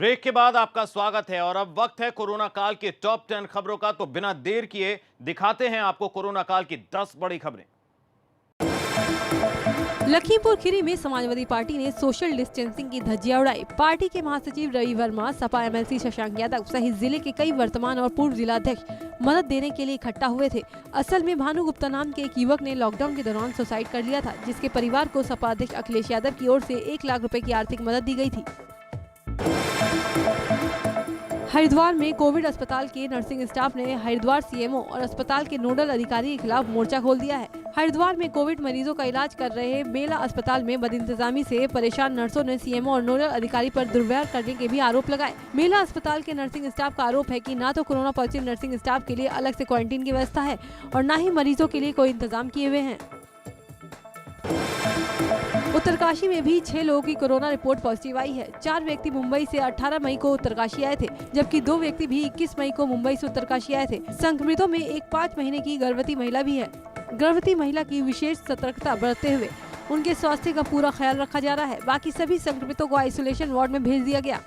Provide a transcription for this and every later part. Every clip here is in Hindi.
ब्रेक के बाद आपका स्वागत है और अब वक्त है कोरोना काल के टॉप 10 खबरों का। तो बिना देर किए दिखाते हैं आपको कोरोना काल की 10 बड़ी खबरें। लखीमपुर खीरी में समाजवादी पार्टी ने सोशल डिस्टेंसिंग की धज्जियां उड़ाई। पार्टी के महासचिव रवि वर्मा, सपा एमएलसी शशांक यादव सहित जिले के कई वर्तमान और पूर्व जिलाध्यक्ष मदद देने के लिए इकट्ठा हुए थे। असल में भानु गुप्ता नाम के एक युवक ने लॉकडाउन के दौरान सुसाइड कर लिया था, जिसके परिवार को सपा अध्यक्ष अखिलेश यादव की ओर से 1 लाख रुपए की आर्थिक मदद दी गई थी। हरिद्वार में कोविड अस्पताल के नर्सिंग स्टाफ ने हरिद्वार सीएमओ और अस्पताल के नोडल अधिकारी के खिलाफ मोर्चा खोल दिया है। हरिद्वार में कोविड मरीजों का इलाज कर रहे मेला अस्पताल में बदइंतजामी से परेशान नर्सों ने सीएमओ और नोडल अधिकारी पर दुर्व्यवहार करने के भी आरोप लगाए। मेला अस्पताल के नर्सिंग स्टाफ का आरोप है कि न तो कोरोना पॉजिटिव नर्सिंग स्टाफ के लिए अलग से क्वारंटीन की व्यवस्था है और न ही मरीजों के लिए कोई इंतजाम किए हुए हैं। उत्तरकाशी में भी 6 लोगों की कोरोना रिपोर्ट पॉजिटिव आई है। 4 व्यक्ति मुंबई से 18 मई को उत्तरकाशी आए थे, जबकि 2 व्यक्ति भी 21 मई को मुंबई से उत्तरकाशी आए थे। संक्रमितों में एक 5 महीने की गर्भवती महिला भी है। गर्भवती महिला की विशेष सतर्कता बरतते हुए उनके स्वास्थ्य का पूरा ख्याल रखा जा रहा है। बाकी सभी संक्रमितों को आइसोलेशन वार्ड में भेज दिया गया।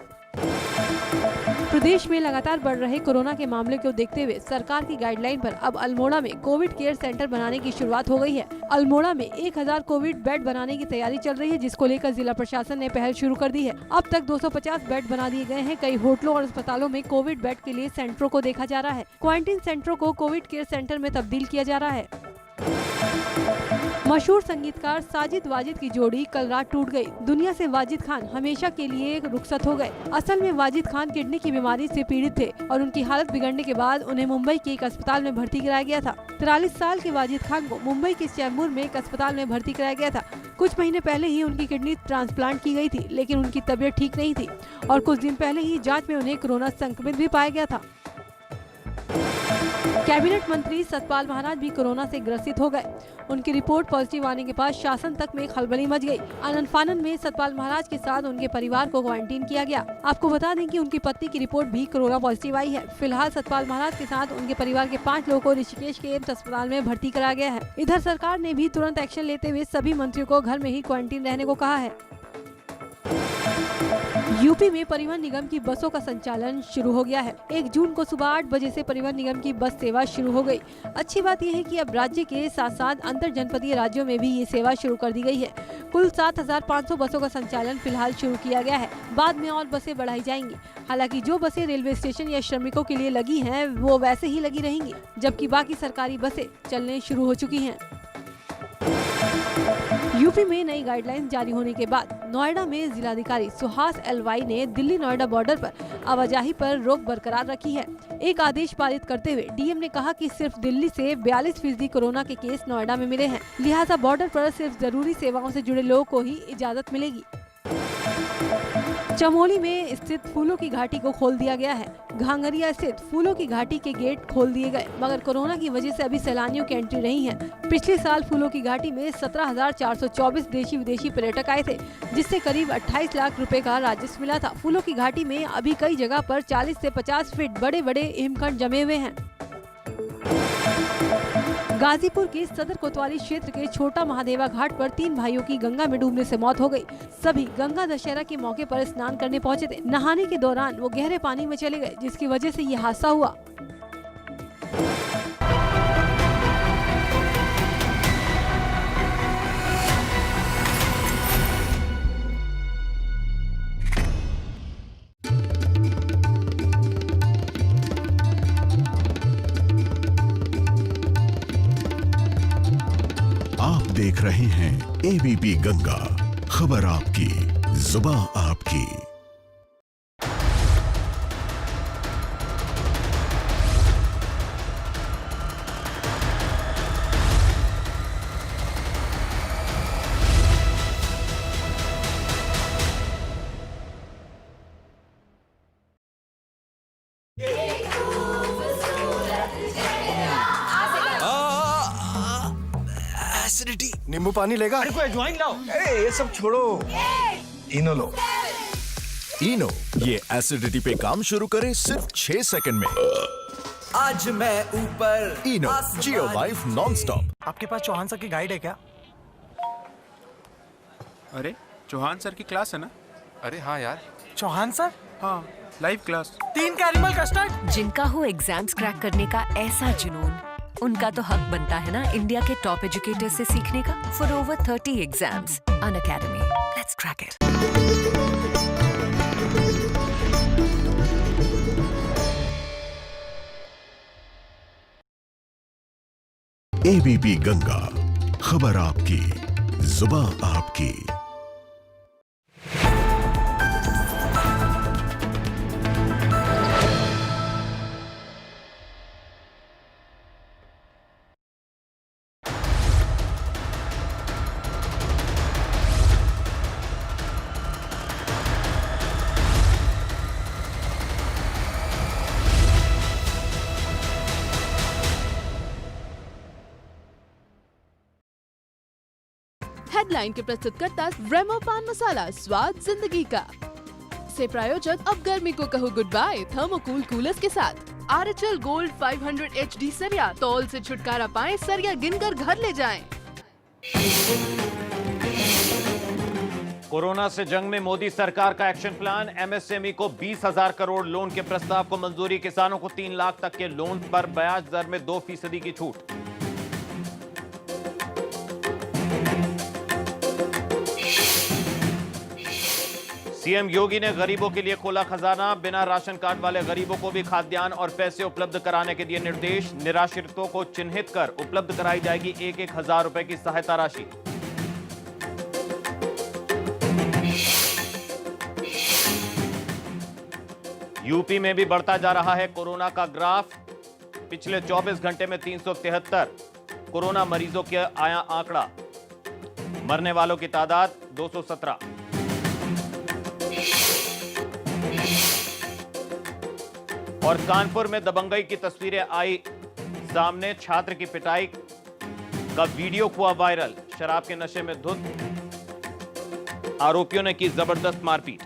प्रदेश में लगातार बढ़ रहे कोरोना के मामले को देखते हुए सरकार की गाइडलाइन पर अब अल्मोड़ा में कोविड केयर सेंटर बनाने की शुरुआत हो गई है। अल्मोड़ा में 1000 कोविड बेड बनाने की तैयारी चल रही है, जिसको लेकर जिला प्रशासन ने पहल शुरू कर दी है। अब तक 250 बेड बना दिए गए हैं। कई होटलों और अस्पतालों में कोविड बेड के लिए सेंटरों को देखा जा रहा है। क्वारंटीन सेंटरों को कोविड केयर सेंटर में तब्दील किया जा रहा है। मशहूर संगीतकार साजिद वाजिद की जोड़ी कल रात टूट गई। दुनिया से वाजिद खान हमेशा के लिए रुखसत हो गए। असल में वाजिद खान किडनी की बीमारी से पीड़ित थे और उनकी हालत बिगड़ने के बाद उन्हें मुंबई के एक अस्पताल में भर्ती कराया गया था। 43 साल के वाजिद खान को मुंबई के चैम्बूर में एक अस्पताल में भर्ती कराया गया था। कुछ महीने पहले ही उनकी किडनी ट्रांसप्लांट की गई थी, लेकिन उनकी तबीयत ठीक नहीं थी और कुछ दिन पहले ही जाँच में उन्हें कोरोना संक्रमित भी पाया गया था। कैबिनेट मंत्री सतपाल महाराज भी कोरोना से ग्रसित हो गए। उनकी रिपोर्ट पॉजिटिव आने के बाद शासन तक में खलबली मच गई। आनंद फानन में सतपाल महाराज के साथ उनके परिवार को क्वारंटीन किया गया। आपको बता दें कि उनकी पत्नी की रिपोर्ट भी कोरोना पॉजिटिव आई है। फिलहाल सतपाल महाराज के साथ उनके परिवार के 5 लोगों को ऋषिकेश के एम्स अस्पताल में भर्ती कराया गया है। इधर सरकार ने भी तुरंत एक्शन लेते हुए सभी मंत्रियों को घर में ही क्वारंटीन रहने को कहा है। यूपी में परिवहन निगम की बसों का संचालन शुरू हो गया है। 1 जून को सुबह 8 बजे से परिवहन निगम की बस सेवा शुरू हो गई। अच्छी बात यह है कि अब राज्य के साथ साथ अंतर जनपदीय राज्यों में भी ये सेवा शुरू कर दी गई है। कुल 7500 बसों का संचालन फिलहाल शुरू किया गया है। बाद में और बसें बढ़ाई जाएंगी। हालांकि जो बसें रेलवे स्टेशन या श्रमिकों के लिए लगी हैं, वो वैसे ही लगी रहेंगी, जबकि बाकी सरकारी बसें चलने शुरू हो चुकी हैं। यूपी में नई गाइडलाइंस जारी होने के बाद नोएडा में जिलाधिकारी सुहास एलवाई ने दिल्ली नोएडा बॉर्डर पर आवाजाही पर रोक बरकरार रखी है। एक आदेश पारित करते हुए डीएम ने कहा कि सिर्फ दिल्ली से 42% कोरोना के केस नोएडा में मिले हैं, लिहाजा बॉर्डर पर सिर्फ जरूरी सेवाओं से जुड़े लोगों को ही इजाजत मिलेगी। चमोली में स्थित फूलों की घाटी को खोल दिया गया है। घांगरिया स्थित फूलों की घाटी के गेट खोल दिए गए, मगर कोरोना की वजह से अभी सैलानियों की एंट्री नहीं है। पिछले साल फूलों की घाटी में 17,424 देशी विदेशी पर्यटक आए थे, जिससे करीब 28 लाख रुपए का राजस्व मिला था। फूलों की घाटी में अभी कई जगह पर 40 से 50 फीट बड़े बड़े हिमखंड जमे हुए हैं। गाजीपुर के सदर कोतवाली क्षेत्र के छोटा महादेवा घाट पर 3 भाइयों की गंगा में डूबने से मौत हो गई। सभी गंगा दशहरा के मौके पर स्नान करने पहुंचे थे। नहाने के दौरान वो गहरे पानी में चले गए, जिसकी वजह से ये हादसा हुआ। आप देख रहे हैं एबीपी गंगा, खबर आपकी, जुबान आपकी। एसिडिटी। नींबू पानी लेगा? अरे कोई अजवाइन लाओ। अरे ये सब छोड़ो, इनो लो। इनो, ये एसिडिटी पे काम शुरू करे सिर्फ 6 सेकंड में। आज मैं ऊपर इनो जियो लाइफ नॉन स्टॉप। आपके पास चौहान सर की गाइड है क्या? अरे चौहान सर की क्लास है ना? अरे हाँ यार, चौहान सर हाँ, लाइव क्लास। 3 caramel custard. जिनका हो एग्जाम्स क्रैक करने का ऐसा जुनून, उनका तो हक बनता है ना इंडिया के टॉप एजुकेटर से सीखने का। For over 30 exams, Unacademy, let's crack it. ABP Ganga, खबर आपकी, जुबां आपकी। हेडलाइन के प्रस्तुतकर्ता रेमो पान मसाला, स्वाद जिंदगी का। से प्रायोजक अब गर्मी को कहो गुड बाय थर्मोकूल कूलर्स के साथ। आरएचएल गोल्ड 500 HD सरिया, तौल से छुटकारा पाएं, सरिया गिनकर घर ले जाएं। कोरोना से जंग में मोदी सरकार का एक्शन प्लान। एमएसएमई को 20,000 करोड़ लोन के प्रस्ताव को मंजूरी। किसानों को 3 लाख तक के लोन पर ब्याज दर में 2% की छूट। सीएम योगी ने गरीबों के लिए खोला खजाना। बिना राशन कार्ड वाले गरीबों को भी खाद्यान्न और पैसे उपलब्ध कराने के दिए निर्देश। निराश्रितों को चिन्हित कर उपलब्ध कराई जाएगी 1,000 रुपए की सहायता राशि। यूपी में भी बढ़ता जा रहा है कोरोना का ग्राफ। पिछले 24 घंटे में 373 कोरोना मरीजों के आया आंकड़ा। मरने वालों की तादाद 217। और कानपुर में दबंगई की तस्वीरें आई सामने। छात्र की पिटाई का वीडियो हुआ वायरल। शराब के नशे में धुत आरोपियों ने की जबरदस्त मारपीट।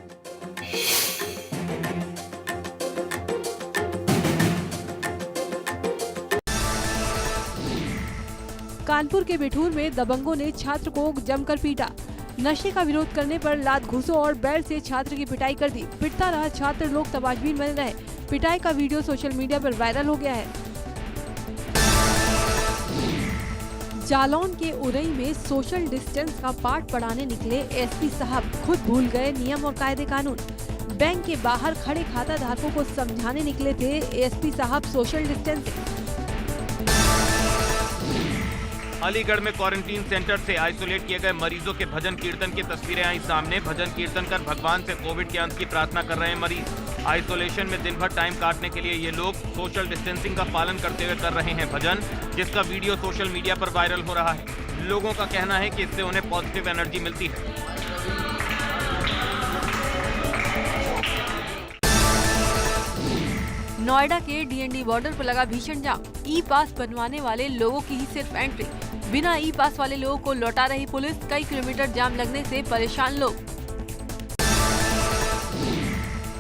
कानपुर के बिठूर में दबंगों ने छात्र को जमकर पीटा। नशे का विरोध करने पर लात घूंसों और बेल्ट से छात्र की पिटाई कर दी। पिटता रहा छात्र, लोग तमाशबीन बने रहे। पिटाई का वीडियो सोशल मीडिया पर वायरल हो गया है। जालौन के उरई में सोशल डिस्टेंस का पाठ पढ़ाने निकले एसपी साहब खुद भूल गए नियम और कायदे कानून। बैंक के बाहर खड़े खाता धारकों को समझाने निकले थे एसपी साहब सोशल डिस्टेंसिंग। अलीगढ़ में क्वारंटीन सेंटर से आइसोलेट किए गए मरीजों के भजन कीर्तन की तस्वीरें आई सामने। भजन कीर्तन कर भगवान से कोविड के अंत की प्रार्थना कर रहे हैं मरीज। आइसोलेशन में दिन भर टाइम काटने के लिए ये लोग सोशल डिस्टेंसिंग का पालन करते हुए कर रहे हैं भजन, जिसका वीडियो सोशल मीडिया पर वायरल हो रहा है। लोगों का कहना है कि इससे उन्हें पॉजिटिव एनर्जी मिलती है। नोएडा के डीएनडी बॉर्डर पर लगा भीषण जाम। ई पास बनवाने वाले लोगों की ही सिर्फ एंट्री। बिना ई पास वाले लोगों को लौटा रही पुलिस। कई किलोमीटर जाम लगने से परेशान लोग।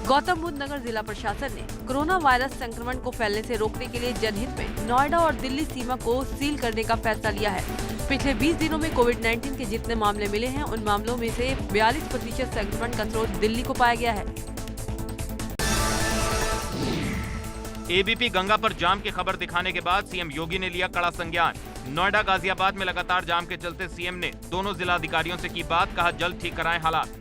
गौतम बुद्ध नगर जिला प्रशासन ने कोरोना वायरस संक्रमण को फैलने से रोकने के लिए जनहित में नोएडा और दिल्ली सीमा को सील करने का फैसला लिया है। पिछले 20 दिनों में कोविड-19 के जितने मामले मिले हैं, उन मामलों में से 42% संक्रमण का स्रोत दिल्ली को पाया गया है। एबीपी गंगा पर जाम की खबर दिखाने के बाद सीएम योगी ने लिया कड़ा संज्ञान। नोएडा गाजियाबाद में लगातार जाम के चलते सीएम ने दोनों जिला अधिकारियों से की बात, कहा जल्द ठीक कराएं हालात।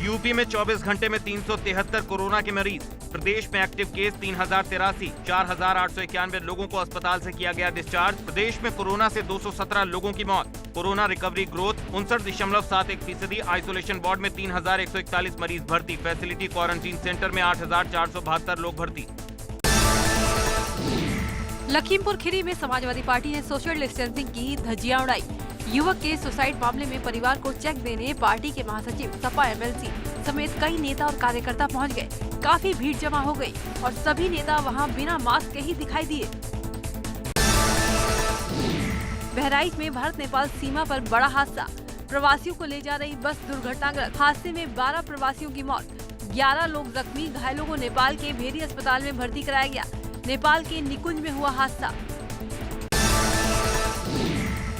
यूपी में 24 घंटे में 373 कोरोना के मरीज। प्रदेश में एक्टिव केस 3083, 4891 लोगों को अस्पताल से किया गया डिस्चार्ज। प्रदेश में कोरोना से 217 लोगों की मौत। Corona recovery growth 59.71%। Isolation ward में 3141 मरीज भर्ती। फैसिलिटी क्वारंटीन सेंटर में 8472 लोग भर्ती। लखीमपुर खीरी में समाजवादी पार्टी ने सोशल डिस्टेंसिंग की धज्जियां उड़ाई। युवक के सुसाइड मामले में परिवार को चेक देने पार्टी के महासचिव, सपा एमएलसी समेत कई नेता और कार्यकर्ता पहुंच गए। काफी भीड़ जमा हो गई और सभी नेता वहां बिना मास्क के ही दिखाई दिए। बहराइच में भारत नेपाल सीमा पर बड़ा हादसा। प्रवासियों को ले जा रही बस दुर्घटनाग्रस्त। हादसे में 12 प्रवासियों की मौत, 11 लोग जख्मी। घायलों को नेपाल के भेरी अस्पताल में भर्ती कराया गया। नेपाल के निकुंज में हुआ हादसा।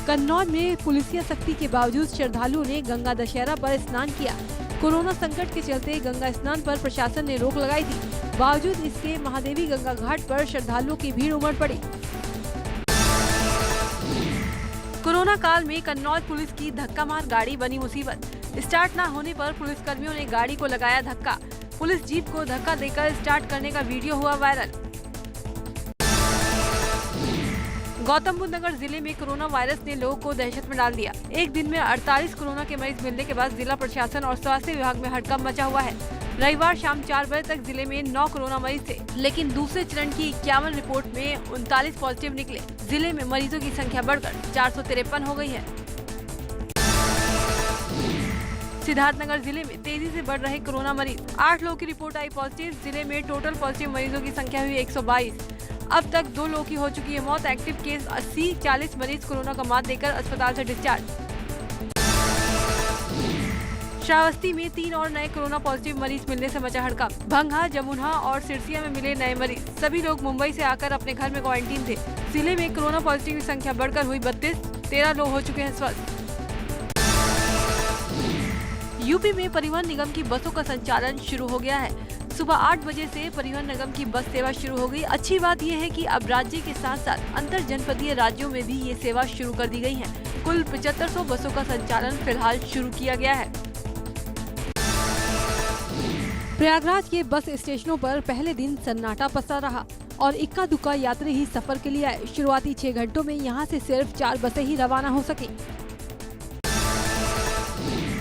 कन्नौज में पुलिसिया सख्ती के बावजूद श्रद्धालुओं ने गंगा दशहरा पर स्नान किया। कोरोना संकट के चलते गंगा स्नान पर प्रशासन ने रोक लगाई थी। बावजूद इसके महादेवी गंगा घाट पर श्रद्धालुओं की भीड़ उमड़ पड़ी। कोरोना काल में कन्नौज पुलिस की धक्का मार गाड़ी बनी मुसीबत। स्टार्ट न होने पर पुलिसकर्मियों ने गाड़ी को लगाया धक्का। पुलिस जीप को धक्का देकर स्टार्ट करने का वीडियो हुआ वायरल। गौतम बुद्ध नगर जिले में कोरोना वायरस ने लोगों को दहशत में डाल दिया। एक दिन में 48 कोरोना के मरीज मिलने के बाद जिला प्रशासन और स्वास्थ्य विभाग में हड़कंप मचा हुआ है। रविवार शाम 4 बजे तक जिले में 9 कोरोना मरीज थे, लेकिन दूसरे चरण की 51 रिपोर्ट में 39 पॉजिटिव निकले। जिले में मरीजों की संख्या बढ़कर 453 हो गई है। सिद्धार्थनगर जिले में तेजी से बढ़ रहे कोरोना मरीज। 8 लोगों की रिपोर्ट आई पॉजिटिव। जिले में टोटल पॉजिटिव मरीजों की संख्या हुई 122। अब तक 2 लोगों की हो चुकी है मौत। एक्टिव केस 80, 40 मरीज कोरोना का मात देकर अस्पताल से डिस्चार्ज। श्रावस्ती में 3 और नए कोरोना पॉजिटिव मरीज मिलने से मचा हड़कंप। भंगा, जमुना और सिरसिया में मिले नए मरीज। सभी लोग मुंबई से आकर अपने घर में क्वारंटीन थे। जिले में कोरोना पॉजिटिव की संख्या बढ़कर हुई 32। 13 लोग हो चुके हैं स्वस्थ। यूपी में परिवहन निगम की बसों का संचालन शुरू हो गया है। सुबह 8 बजे से परिवहन निगम की बस सेवा शुरू हो गई। अच्छी बात यह है कि अब राज्य के साथ साथ अंतर जनपदीय राज्यों में भी ये सेवा शुरू कर दी गई है। कुल 7500 बसों का संचालन फिलहाल शुरू किया गया है। प्रयागराज के बस स्टेशनों पर पहले दिन सन्नाटा पसरा रहा और इक्का दुक्का यात्री ही सफर के लिए आए। शुरुआती 6 घंटों में यहां से सिर्फ 4 बसें ही रवाना हो सकी।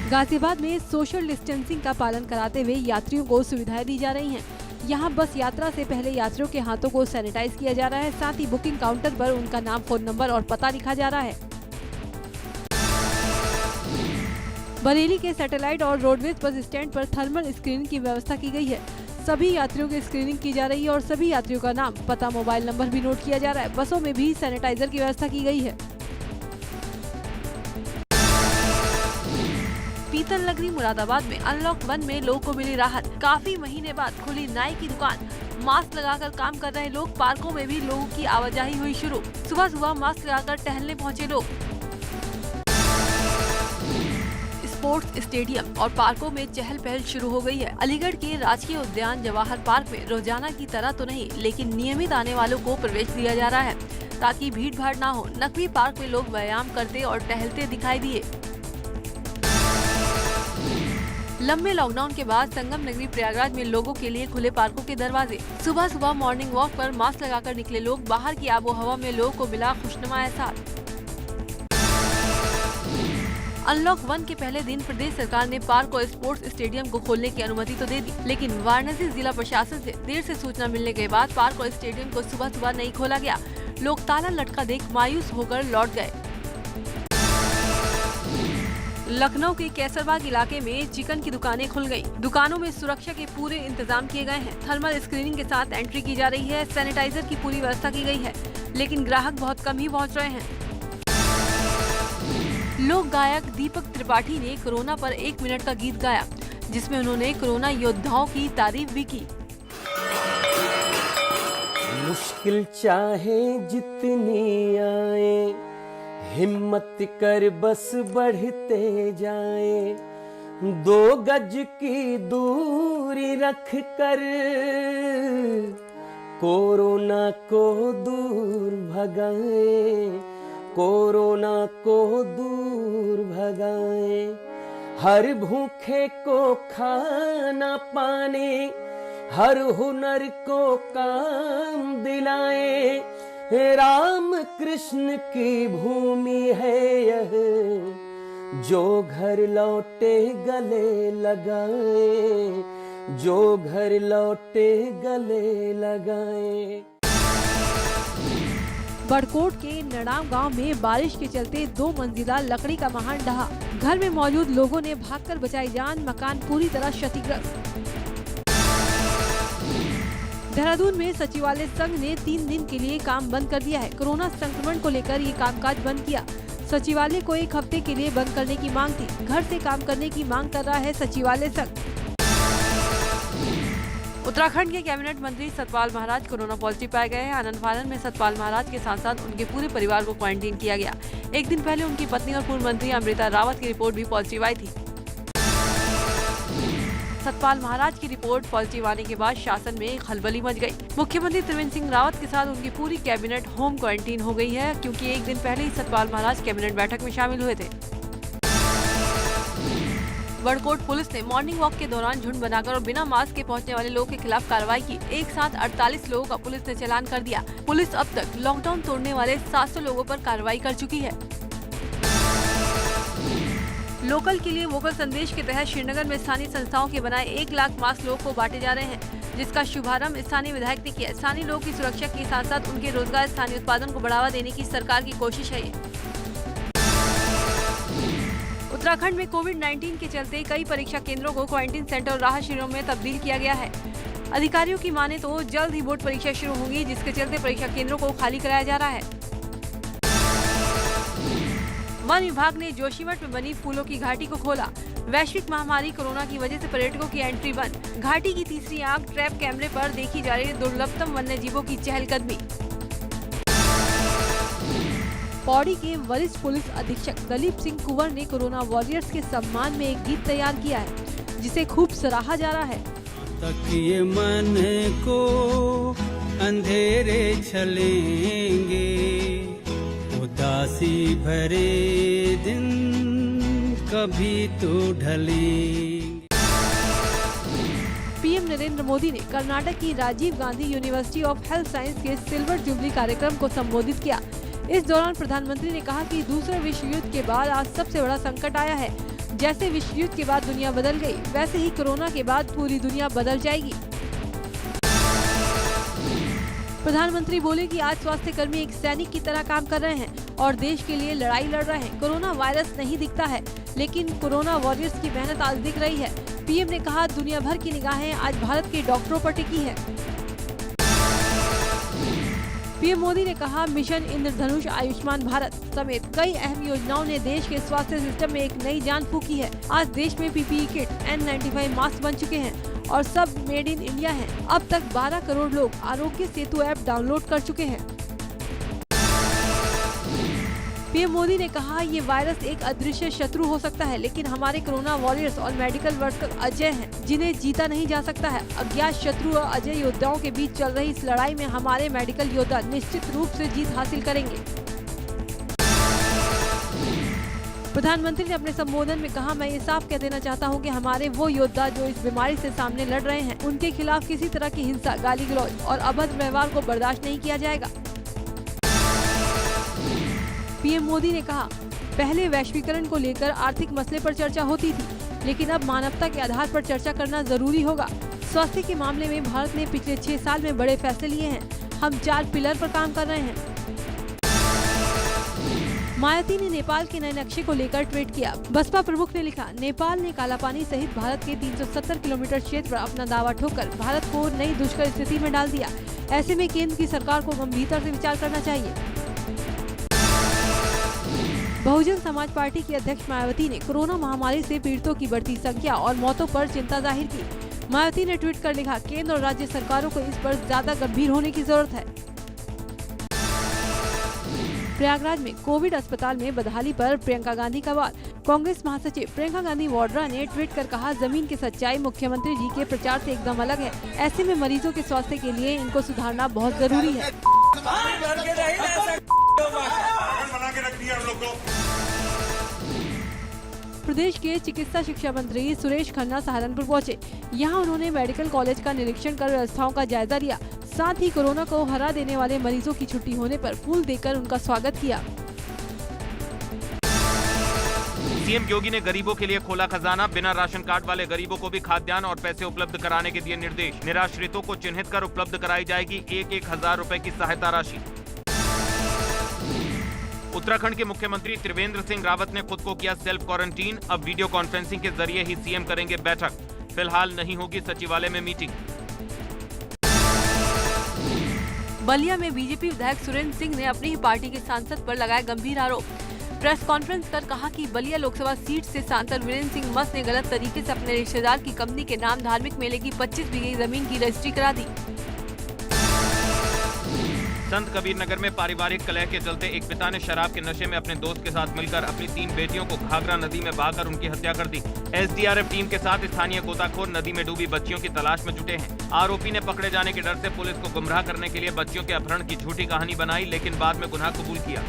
गाजियाबाद में सोशल डिस्टेंसिंग का पालन कराते हुए यात्रियों को सुविधाएं दी जा रही हैं। यहां बस यात्रा से पहले यात्रियों के हाथों को सैनिटाइज किया जा रहा है। साथ ही बुकिंग काउंटर पर उनका नाम, फोन नंबर और पता लिखा जा रहा है। बरेली के सैटेलाइट और रोडवेज बस स्टैंड पर थर्मल स्क्रीनिंग की व्यवस्था की गई है। सभी यात्रियों की स्क्रीनिंग की जा रही है और सभी यात्रियों का नाम, पता, मोबाइल नंबर भी नोट किया जा रहा है। बसों में भी सैनिटाइजर की व्यवस्था की गई है। पीतल नगरी मुरादाबाद में अनलॉक 1 में लोगों को मिली राहत। काफी महीने बाद खुली नाई की दुकान। मास्क लगाकर काम कर रहे लोग। पार्कों में भी लोगों की आवाजाही हुई शुरू। सुबह सुबह मास्क लगाकर टहलने पहुंचे लोग। स्पोर्ट्स स्टेडियम और पार्कों में चहल पहल शुरू हो गई है। अलीगढ़ के राजकीय उद्यान जवाहर पार्क में रोजाना की तरह तो नहीं, लेकिन नियमित आने वालों को प्रवेश दिया जा रहा है ताकि भीड़ भाड़ न हो। नकवी पार्क में लोग व्यायाम करते और टहलते दिखाई दिए। लंबे लॉकडाउन के बाद संगम नगरी प्रयागराज में लोगों के लिए खुले पार्कों के दरवाजे। सुबह सुबह मॉर्निंग वॉक पर मास्क लगाकर निकले लोग। बाहर की आबोहवा में लोगों को मिला खुशनुमा एहसास। अनलॉक 1 के पहले दिन प्रदेश सरकार ने पार्क और स्पोर्ट्स स्टेडियम को खोलने की अनुमति तो दे दी, लेकिन वाराणसी जिला प्रशासन से देर से सूचना मिलने के बाद पार्क और स्टेडियम को सुबह सुबह नहीं खोला गया। लोग ताला लटका देख मायूस होकर लौट गए। लखनऊ के कैसरबाग इलाके में चिकन की दुकानें खुल गयी। दुकानों में सुरक्षा के पूरे इंतजाम किए गए हैं। थर्मल स्क्रीनिंग के साथ एंट्री की जा रही है। सैनिटाइजर की पूरी व्यवस्था की गई है, लेकिन ग्राहक बहुत कम ही पहुंच रहे हैं। लोक गायक दीपक त्रिपाठी ने कोरोना पर 1 मिनट का गीत गाया, जिसमें उन्होंने कोरोना योद्धाओं की तारीफ भी की। मुश्किल चाहे जितनी आए, हिम्मत कर बस बढ़ते जाए। 2 गज की दूरी रख कर कोरोना को दूर भगाए, कोरोना को दूर भगाए। हर भूखे को खाना पाने, हर हुनर को काम दिलाए। राम कृष्ण की भूमि है यह, जो घर लौटे गले लगाए, जो घर लौटे गले लगाए। बड़कोट के नड़ाम गांव में बारिश के चलते 2 मंजिला लकड़ी का महान ढहा। घर में मौजूद लोगों ने भागकर बचाई जान। मकान पूरी तरह क्षतिग्रस्त। देहरादून में सचिवालय संघ ने 3 दिन के लिए काम बंद कर दिया है। कोरोना संक्रमण को लेकर ये कामकाज बंद किया। सचिवालय को 1 हफ्ते के लिए बंद करने की मांग थी। घर से काम करने की मांग कर रहा है सचिवालय संघ। उत्तराखंड के कैबिनेट मंत्री सतपाल महाराज कोरोना पॉजिटिव पाए गए हैं। आनंद फानन में सतपाल महाराज के साथ साथ उनके पूरे परिवार को क्वारंटीन किया गया। 1 दिन पहले उनकी पत्नी और पूर्व मंत्री अमृता रावत की रिपोर्ट भी पॉजिटिव आई थी। सतपाल महाराज की रिपोर्ट पॉजिटिव आने के बाद शासन में खलबली मच गई। मुख्यमंत्री त्रिवेंद्र सिंह रावत के साथ उनकी पूरी कैबिनेट होम क्वारंटीन हो गई है, क्योंकि एक दिन पहले ही सतपाल महाराज कैबिनेट बैठक में शामिल हुए थे। बड़कोट पुलिस ने मॉर्निंग वॉक के दौरान झुंड बनाकर और बिना मास्क के पहुंचने वाले लोगों के खिलाफ कार्रवाई की। एक साथ 48 लोगों का पुलिस ने चालान कर दिया। पुलिस अब तक लॉकडाउन तोड़ने वाले 700 लोगों पर कार्रवाई कर चुकी है। लोकल के लिए वोकल संदेश के तहत श्रीनगर में स्थानीय संस्थाओं के बनाए 1 लाख मास्क लोगों को बांटे जा रहे हैं, जिसका शुभारंभ स्थानीय विधायक ने किया। स्थानीय लोगों की सुरक्षा के साथ साथ उनके रोजगार, स्थानीय उत्पादन को बढ़ावा देने की सरकार की कोशिश है। उत्तराखंड में कोविड-19 के चलते कई परीक्षा केंद्रों को क्वारंटीन सेंटर और राहत शिविरों में तब्दील किया गया है। अधिकारियों की माने तो जल्द ही बोर्ड परीक्षा शुरू होगी, जिसके चलते परीक्षा केंद्रों को खाली कराया जा रहा है। वन विभाग ने जोशीमठ में बनी फूलों की घाटी को खोला। वैश्विक महामारी कोरोना की वजह से पर्यटकों की एंट्री बंद। घाटी की तीसरी आंख ट्रैप कैमरे पर देखी जा रही दुर्लभतम वन्य जीवों की चहलकदमी। पौड़ी के वरिष्ठ पुलिस अधीक्षक दलीप सिंह कुंवर ने कोरोना वॉरियर्स के सम्मान में एक गीत तैयार किया है, जिसे खूब सराहा जा रहा है। तकिए मन को अंधेरे छलेंगे, उदासी भरे दिन कभी तो ढलेंगे। पीएम नरेंद्र मोदी ने कर्नाटक की Rajiv Gandhi university of health science के सिल्वर जुबली कार्यक्रम को संबोधित किया। इस दौरान प्रधानमंत्री ने कहा कि दूसरे विश्व युद्ध के बाद आज सबसे बड़ा संकट आया है। जैसे विश्व युद्ध के बाद दुनिया बदल गई, वैसे ही कोरोना के बाद पूरी दुनिया बदल जाएगी। प्रधानमंत्री बोले कि आज स्वास्थ्य कर्मी एक सैनिक की तरह काम कर रहे हैं और देश के लिए लड़ाई लड़ रहे हैं। कोरोना वायरस नहीं दिखता है, लेकिन कोरोना वॉरियर्स की मेहनत आज दिख रही है। पीएम ने कहा, दुनिया भर की निगाहें आज भारत के डॉक्टरों पर टिकी है। पीएम मोदी ने कहा, मिशन इंद्रधनुष, आयुष्मान भारत समेत कई अहम योजनाओं ने देश के स्वास्थ्य सिस्टम में एक नई जान फूंकी है। आज देश में पीपीई किट, N95 मास्क बन चुके हैं और सब मेड इन इंडिया हैं। अब तक 12 करोड़ लोग आरोग्य सेतु ऐप डाउनलोड कर चुके हैं। पीएम मोदी ने कहा, ये वायरस एक अदृश्य शत्रु हो सकता है, लेकिन हमारे कोरोना वॉरियर्स और मेडिकल वर्कर अजय हैं, जिन्हें जीता नहीं जा सकता है। अज्ञात शत्रु और अजय योद्धाओं के बीच चल रही इस लड़ाई में हमारे मेडिकल योद्धा निश्चित रूप से जीत हासिल करेंगे। प्रधानमंत्री ने अपने संबोधन में कहा, मैं ये साफ कह देना चाहता हूँ कि हमारे वो योद्धा जो इस बीमारी से सामने लड़ रहे हैं, उनके खिलाफ किसी तरह की हिंसा, गाली गलौज और अभद्र व्यवहार को बर्दाश्त नहीं किया जाएगा। पीएम मोदी ने कहा, पहले वैश्वीकरण को लेकर आर्थिक मसले पर चर्चा होती थी, लेकिन अब मानवता के आधार पर चर्चा करना जरूरी होगा। स्वास्थ्य के मामले में भारत ने पिछले 6 साल में बड़े फैसले लिए हैं। हम 4 पिलर पर काम कर रहे हैं। मायावती ने नेपाल के नए नक्शे को लेकर ट्वीट किया। बसपा प्रमुख ने लिखा, नेपाल ने कालापानी सहित भारत के 370 किलोमीटर क्षेत्र पर अपना दावा ठोककर भारत को नई दुष्कर स्थिति में डाल दिया। ऐसे में केंद्र की सरकार को गंभीरता से विचार करना चाहिए। बहुजन समाज पार्टी की अध्यक्ष मायावती ने कोरोना महामारी से पीड़ितों की बढ़ती संख्या और मौतों पर चिंता जाहिर की। मायावती ने ट्वीट कर लिखा, केंद्र और राज्य सरकारों को इस पर ज्यादा गंभीर होने की जरूरत है। प्रयागराज में कोविड अस्पताल में बदहाली पर प्रियंका गांधी का वार। कांग्रेस महासचिव प्रियंका गांधी वाड्रा ने ट्वीट कर कहा, जमीन की सच्चाई मुख्यमंत्री जी के प्रचार से एकदम अलग है। ऐसे में मरीजों के स्वास्थ्य के लिए इनको सुधारना बहुत जरूरी है। प्रदेश के चिकित्सा शिक्षा मंत्री सुरेश खन्ना सहारनपुर पहुंचे। यहां उन्होंने मेडिकल कॉलेज का निरीक्षण कर व्यवस्थाओं का जायजा लिया। साथ ही कोरोना को हरा देने वाले मरीजों की छुट्टी होने पर फूल देकर उनका स्वागत किया। सीएम योगी ने गरीबों के लिए खोला खजाना। बिना राशन कार्ड वाले गरीबों को भी खाद्यान्न और पैसे उपलब्ध कराने के दिए निर्देश। निराश्रितों को चिन्हित कर उपलब्ध कराई जाएगी 1,000 रुपए की सहायता राशि। उत्तराखंड के मुख्यमंत्री त्रिवेंद्र सिंह रावत ने खुद को किया सेल्फ क्वारंटीन। अब वीडियो कॉन्फ्रेंसिंग के जरिए ही सीएम करेंगे बैठक। फिलहाल नहीं होगी सचिवालय में मीटिंग। बलिया में बीजेपी विधायक सुरेंद्र सिंह ने अपनी ही पार्टी के सांसद पर लगाया गंभीर आरोप। प्रेस कॉन्फ्रेंस कर कहा कि बलिया लोकसभा सीट से सांसद वीरेंद्र सिंह मस्त ने गलत तरीके से अपने रिश्तेदार की कंपनी के नाम धार्मिक मेले की 25 बीघे जमीन की रजिस्ट्री करा दी। संत कबीर नगर में पारिवारिक कलह के चलते एक पिता ने शराब के नशे में अपने दोस्त के साथ मिलकर अपनी 3 बेटियों को घाघरा नदी में बहाकर उनकी हत्या कर दी। एसडीआरएफ टीम के साथ स्थानीय गोताखोर नदी में डूबी बच्चियों की तलाश में जुटे हैं। आरोपी ने पकड़े जाने के डर से पुलिस को गुमराह करने के लिए बच्चियों के अपहरण की झूठी कहानी बनाई, लेकिन बाद में गुनाह कबूल किया।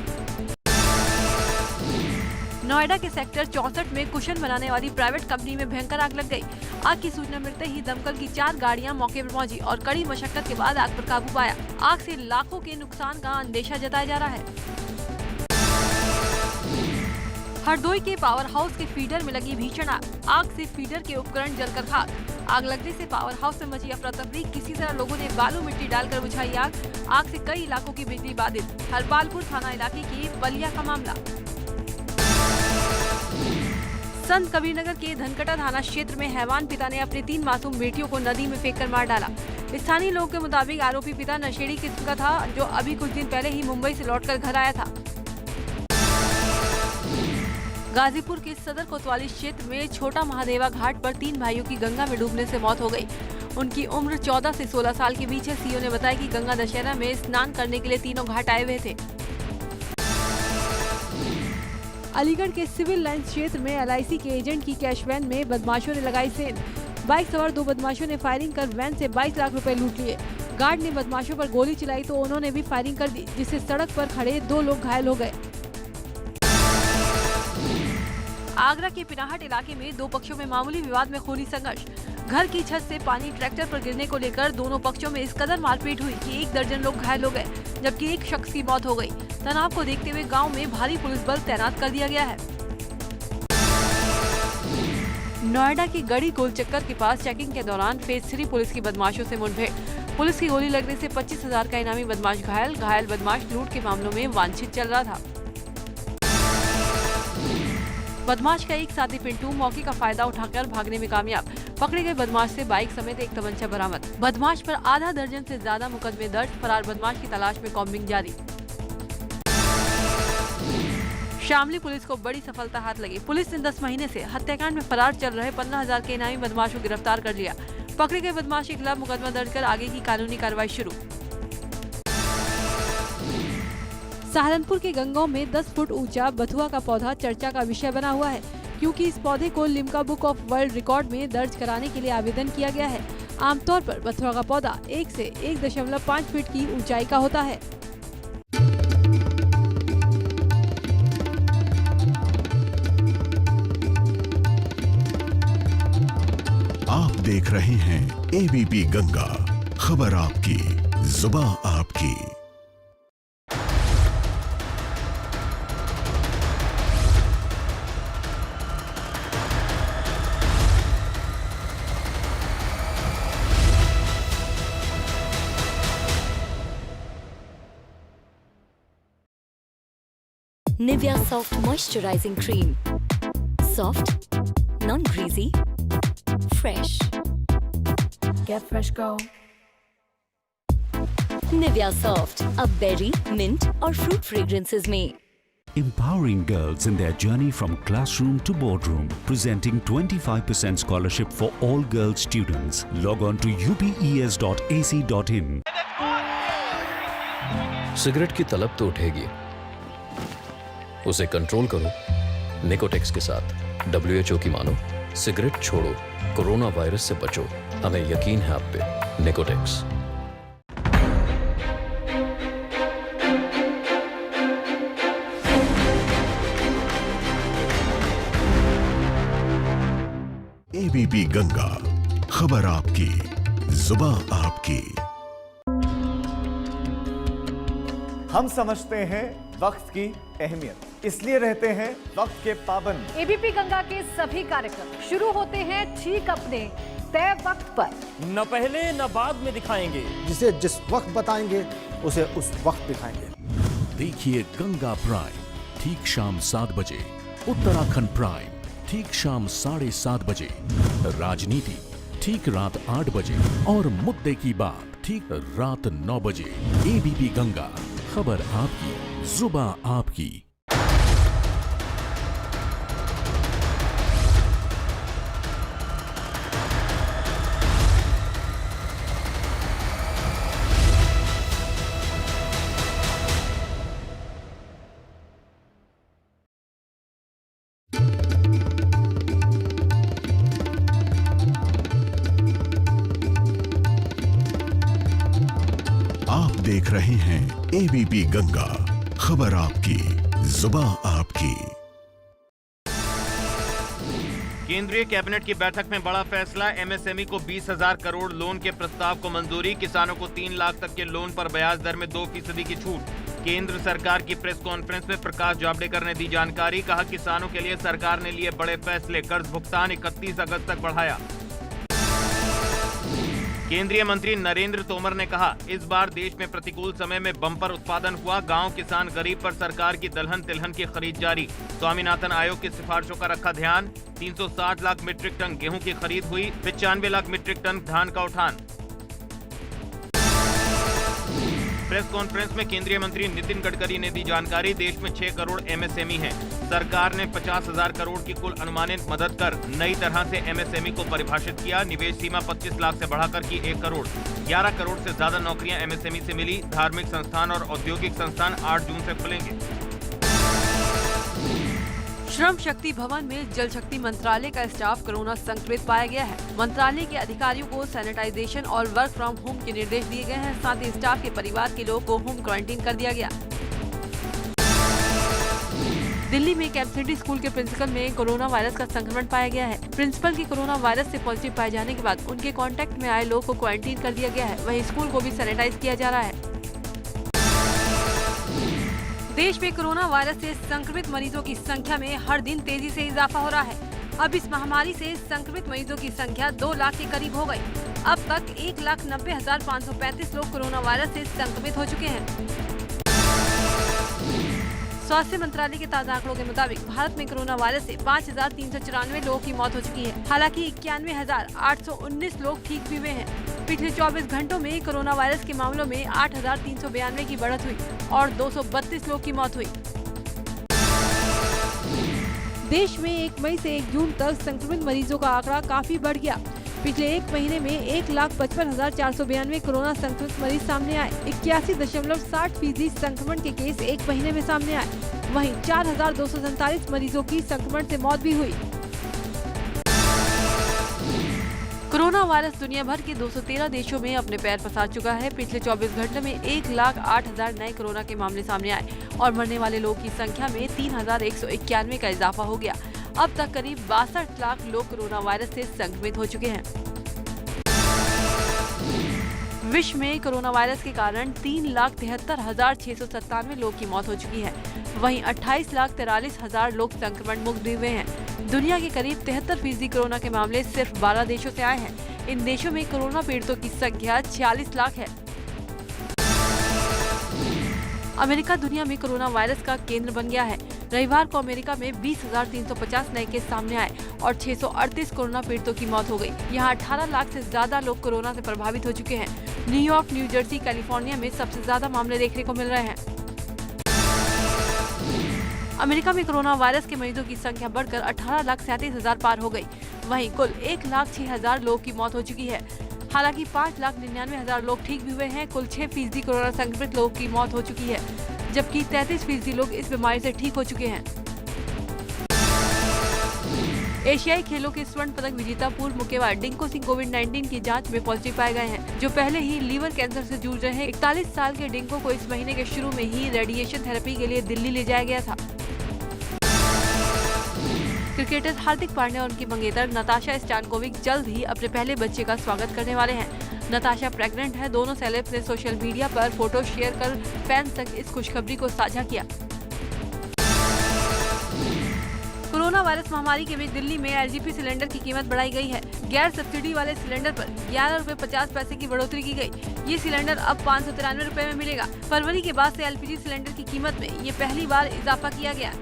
नोएडा के सेक्टर 64 में कुशन बनाने वाली प्राइवेट कंपनी में भयंकर आग लग गई। आग की सूचना मिलते ही दमकल की 4 गाड़ियां मौके पर पहुंची और कड़ी मशक्कत के बाद आग पर काबू पाया। आग से लाखों के नुकसान का अंदेशा जताया जा रहा है। हरदोई के पावर हाउस के फीडर में लगी भीषण आग से फीडर के उपकरण जलकर खाक। आग लगने से पावर हाउस में मची अफरा-तफरी। किसी तरह लोगों ने बालू मिट्टी डालकर बुझाई आग। आग से कई इलाकों की बिजली बाधित। हरपालपुर थाना इलाके की बलिया का मामला। संत कबीरनगर के धनकटा थाना क्षेत्र में हैवान पिता ने अपनी 3 मासूम बेटियों को नदी में फेंककर मार डाला। स्थानीय लोगों के मुताबिक आरोपी पिता नशेड़ी किस्म का था, जो अभी कुछ दिन पहले ही मुंबई से लौटकर घर आया था। गाजीपुर के सदर कोतवाली क्षेत्र में छोटा महादेवा घाट पर 3 भाइयों की गंगा में डूबने से मौत हो गई। उनकी उम्र 14 से 16 साल के बीच है। सीओ ने बताया कि गंगा दशहरा में स्नान करने के लिए तीनों घाट आए हुए थे। अलीगढ़ के सिविल लाइन क्षेत्र में LIC के एजेंट की कैश वैन में बदमाशों ने लगाई सेंध। बाइक सवार 2 बदमाशों ने फायरिंग कर वैन से 22 लाख रुपए लूट लिए। गार्ड ने बदमाशों पर गोली चलाई तो उन्होंने भी फायरिंग कर दी, जिससे सड़क पर खड़े 2 लोग घायल हो गए। आगरा के पिनाहट इलाके में 2 पक्षों में मामूली विवाद में खूनी संघर्ष। घर की छत से पानी ट्रैक्टर पर गिरने को लेकर दोनों पक्षों में इस कदर मारपीट हुई कि 1 दर्जन लोग घायल हो गए, जबकि 1 शख्स की मौत हो गई। तनाव को देखते हुए गांव में भारी पुलिस बल तैनात कर दिया गया है। नोएडा की गढ़ी गोल चक्कर के पास चेकिंग के दौरान फेज 3 पुलिस की बदमाशों से मुठभेड़। पुलिस की गोली लगने से 25,000 का इनामी बदमाश घायल। घायल बदमाश लूट के मामलों में वांछित चल रहा था। बदमाश का एक साथी पिंटू मौके का फायदा उठाकर भागने में कामयाब। पकड़े गए बदमाश से बाइक समेत 1 तमंचा बरामद। बदमाश पर आधा दर्जन से ज्यादा मुकदमे दर्ज। फरार बदमाश की तलाश में कॉम्बिंग जारी। शामली पुलिस को बड़ी सफलता हाथ लगी। पुलिस ने 10 महीने से हत्याकांड में फरार चल रहे 15,000 के इनामी बदमाश को गिरफ्तार कर लिया। पकड़े गए बदमाश के खिलाफ मुकदमा दर्ज कर आगे की कानूनी कार्रवाई शुरू। सहारनपुर के गंगों में 10 फुट ऊंचा बथुआ का पौधा चर्चा का विषय बना हुआ है, क्योंकि इस पौधे को Limca book of world record में दर्ज कराने के लिए आवेदन किया गया है। आमतौर पर बथुआ का पौधा 1 से 1.5 फीट की ऊंचाई का होता है। आप देख रहे हैं ABP गंगा, खबर आपकी, जुबान आपकी। Nivea Soft Moisturizing Cream. Soft, non-greasy, fresh. Get fresh go. Nivea Soft, अब berry, mint और fruit fragrances में। Empowering girls in their journey from classroom to boardroom, presenting 25% scholarship for all girls students. Log on to upes.ac.in. Cigarette की तलब तो उठेगी, उसे कंट्रोल करो निकोटेक्स के साथ। WHO की मानो, सिगरेट छोड़ो, कोरोना वायरस से बचो। हमें यकीन है आप पे। निकोटेक्स। ABP गंगा, खबर आपकी, जुबान आपकी। हम समझते हैं वक्त की अहमियत, इसलिए रहते हैं वक्त के पाबंद। ABP गंगा के सभी कार्यक्रम शुरू होते हैं ठीक अपने तय वक्त पर। न पहले न बाद में दिखाएंगे, जिसे जिस वक्त बताएंगे उसे उस वक्त दिखाएंगे। देखिए गंगा प्राइम ठीक शाम 7 बजे, उत्तराखंड प्राइम ठीक शाम 7:30 बजे, राजनीति ठीक रात 8 बजे और मुद्दे की बात ठीक रात 9 बजे। ABP गंगा, खबर आपकी, जुबान आपकी। देख रहे हैं एबीपी गंगा, खबर आपकी, जुबान आपकी। केंद्रीय कैबिनेट की बैठक में बड़ा फैसला, एमएसएमई को 20,000 करोड़ लोन के प्रस्ताव को मंजूरी। किसानों को 3 लाख तक के लोन पर ब्याज दर में 2% की छूट। केंद्र सरकार की प्रेस कॉन्फ्रेंस में प्रकाश जावड़ेकर ने दी जानकारी, कहा किसानों के लिए सरकार ने लिए बड़े फैसले, कर्ज भुगतान 31 अगस्त तक बढ़ाया। केंद्रीय मंत्री नरेंद्र तोमर ने कहा, इस बार देश में प्रतिकूल समय में बम्पर उत्पादन हुआ, गांव किसान गरीब पर सरकार की दलहन तिलहन की खरीद जारी। स्वामीनाथन आयोग की सिफारिशों का रखा ध्यान, 360 लाख मीट्रिक टन गेहूं की खरीद हुई, 95 लाख मीट्रिक टन धान का उठान। प्रेस कॉन्फ्रेंस में केंद्रीय मंत्री नितिन गडकरी ने दी जानकारी, देश में 6 करोड़ एमएसएमई हैं। सरकार ने 50,000 करोड़ की कुल अनुमानित मदद कर नई तरह से एमएसएमई को परिभाषित किया। निवेश सीमा 25 लाख से बढ़ाकर की 1 करोड़। 11 करोड़ से ज्यादा नौकरियां एमएसएमई से मिली। धार्मिक संस्थान और औद्योगिक संस्थान 8 जून से खुलेंगे। श्रम शक्ति भवन में जल शक्ति मंत्रालय का स्टाफ कोरोना संक्रमित पाया गया है। मंत्रालय के अधिकारियों को सैनिटाइजेशन और वर्क फ्रॉम होम के निर्देश दिए गए हैं। साथ ही स्टाफ के परिवार के लोगों को होम क्वारंटीन कर दिया गया। दिल्ली में कैंप सिटी स्कूल के प्रिंसिपल में कोरोना वायरस का संक्रमण पाया गया है। प्रिंसिपल की कोरोना वायरस से पॉजिटिव पाए जाने के बाद उनके कांटेक्ट में आए लोगों को क्वारंटीन कर दिया गया है। वहीं स्कूल को भी सैनिटाइज किया जा रहा है। देश में कोरोना वायरस से संक्रमित मरीजों की संख्या में हर दिन तेजी से इजाफा हो रहा है। अब इस महामारी से संक्रमित मरीजों की संख्या 2 लाख के करीब हो गई। अब तक 1,90,535 लोग कोरोना वायरस से संक्रमित हो चुके हैं। स्वास्थ्य मंत्रालय के ताज़ा आंकड़ों के मुताबिक भारत में कोरोना वायरस से 5,394 लोगों की मौत हो चुकी है। हालांकि 91,819 लोग ठीक भी हुए हैं। पिछले 24 घंटों में कोरोना वायरस के मामलों में 8,392 की बढ़त हुई और 232 लोग की मौत हुई। देश में 1 मई से 1 जून तक संक्रमित मरीजों का आंकड़ा काफी बढ़ गया। पिछले 1 महीने में 1,55,492 कोरोना संक्रमित मरीज सामने आए। 81.60% संक्रमण के केस 1 महीने में सामने आए। वहीं 4,247 मरीजों की संक्रमण से मौत भी हुई। कोरोना वायरस दुनिया भर के 213 देशों में अपने पैर पसार चुका है। पिछले 24 घंटे में 1,08,000 नए कोरोना के मामले सामने आए और मरने वाले लोगों की संख्या में 3,191 का इजाफा हो गया। अब तक करीब 62 लाख लोग कोरोना वायरस से संक्रमित हो चुके हैं। विश्व में कोरोना वायरस के कारण 3,73,697 लोग की मौत हो चुकी है। वहीं 28,43,000 लोग संक्रमण मुक्त भी हुए हैं। दुनिया के करीब 73% कोरोना के मामले सिर्फ 12 देशों से आए हैं। इन देशों में कोरोना पीड़ितों की संख्या 46 लाख है। अमेरिका दुनिया में कोरोना वायरस का केंद्र बन गया है। रविवार को अमेरिका में 20,350 नए केस सामने आए और 638 कोरोना पीड़ितों की मौत हो गई। यहाँ 18 लाख से ज्यादा लोग कोरोना से प्रभावित हो चुके हैं। न्यूयॉर्क, न्यू जर्सी, कैलिफोर्निया में सबसे ज्यादा मामले देखने को मिल रहे हैं। अमेरिका में कोरोना वायरस के मरीजों की संख्या बढ़कर 18,37,000 पार हो गई। वहीं कुल 1,06,000 लोगों की मौत हो चुकी है। हालांकि 5,99,000 लोग ठीक भी हुए हैं। कुल 6% कोरोना संक्रमित लोगों की मौत हो चुकी है, जबकि 33% लोग इस बीमारी से ठीक हो चुके हैं। एशियाई खेलों के स्वर्ण पदक विजेता पूर्व मुक्केबाज डिंको सिंह कोविड-19 की जांच में पॉजिटिव पाए गए हैं। जो पहले ही लीवर कैंसर से जूझ रहे 41 साल के डिंको को इस महीने के शुरू में ही रेडिएशन थेरेपी के लिए दिल्ली ले जाया गया था। क्रिकेटर हार्दिक पांड्या और उनकी मंगेतर नताशा स्टानकोविक जल्द ही अपने पहले बच्चे का स्वागत करने वाले हैं। नताशा प्रेग्नेंट है। दोनों सेलेब्स ने सोशल मीडिया पर फोटो शेयर कर फैंस तक इस खुशखबरी को साझा किया। कोरोना वायरस महामारी के बीच दिल्ली में एलपीजी सिलेंडर की कीमत बढ़ाई गई है। गैर सब्सिडी वाले सिलेंडर पर 11 रुपए 50 पैसे की बढ़ोतरी की गई। ये सिलेंडर अब 593 रुपए में मिलेगा। फरवरी के बाद से एलपीजी सिलेंडर की कीमत में ये पहली बार इजाफा किया गया।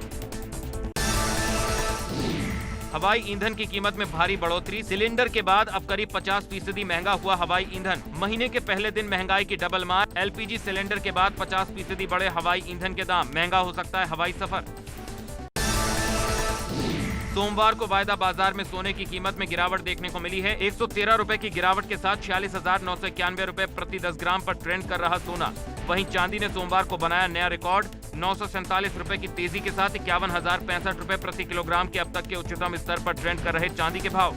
हवाई ईंधन की कीमत में भारी बढ़ोतरी। सिलेंडर के बाद अब करीब 50% महंगा हुआ हवाई ईंधन। महीने के पहले दिन महंगाई की डबल मार। एलपीजी सिलेंडर के बाद 50% बढ़े हवाई ईंधन के दाम। महंगा हो सकता है हवाई सफर। सोमवार को वायदा बाजार में सोने की कीमत में गिरावट देखने को मिली है। 113 रुपए की गिरावट के साथ 46,991 रुपए प्रति 10 ग्राम पर ट्रेंड कर रहा सोना। वहीं चांदी ने सोमवार को बनाया नया रिकॉर्ड। 947 रुपए की तेजी के साथ 51,065 रुपए प्रति किलोग्राम के अब तक के उच्चतम स्तर पर ट्रेंड कर रहे चांदी के भाव।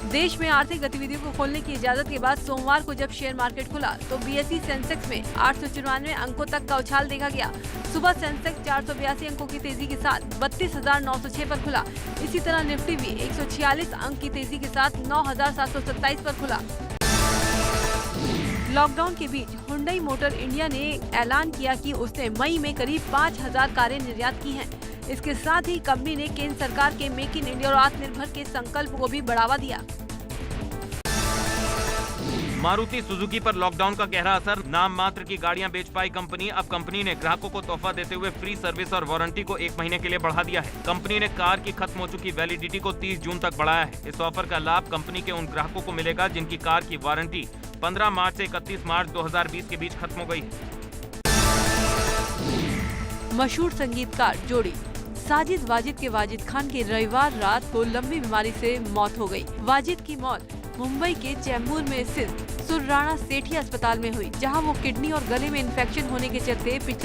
देश में आर्थिक गतिविधियों को खोलने की इजाजत के बाद सोमवार को जब शेयर मार्केट खुला तो BSE सेंसेक्स में 894 अंकों तक का उछाल देखा गया। सुबह सेंसेक्स 482 अंकों की तेजी के साथ 32,906 पर खुला। इसी तरह निफ्टी भी 146 अंक की तेजी के साथ 9,727 पर खुला। लॉकडाउन के बीच हुंडई मोटर इंडिया ने ऐलान किया कि उसने मई में करीब 5,000 कारें निर्यात की हैं। इसके साथ ही कंपनी ने केंद्र सरकार के मेक इन इंडिया और आत्मनिर्भर के संकल्प को भी बढ़ावा दिया। मारुति सुजुकी पर लॉकडाउन का गहरा असर, नाम मात्र की गाड़ियां बेच पाई कंपनी। अब कंपनी ने ग्राहकों को तोहफा देते हुए फ्री सर्विस और वारंटी को 1 महीने के लिए बढ़ा दिया है। कंपनी ने कार की खत्म हो चुकी वैलिडिटी को 30 जून तक बढ़ाया है। इस ऑफर का लाभ कंपनी के उन ग्राहकों को मिलेगा जिनकी कार की वारंटी 15 मार्च से 31 मार्च 2020 के बीच खत्म हो गई है। मशहूर संगीतकार जोड़ी साजिद वाजिद के वाजिद खान की रविवार रात को लंबी बीमारी से मौत हो गई। वाजिद की मौत मुंबई के चेंबूर में स्थित सुरराणा सेठी अस्पताल में हुई, जहां वो किडनी और गले में इन्फेक्शन होने के चलते पिछले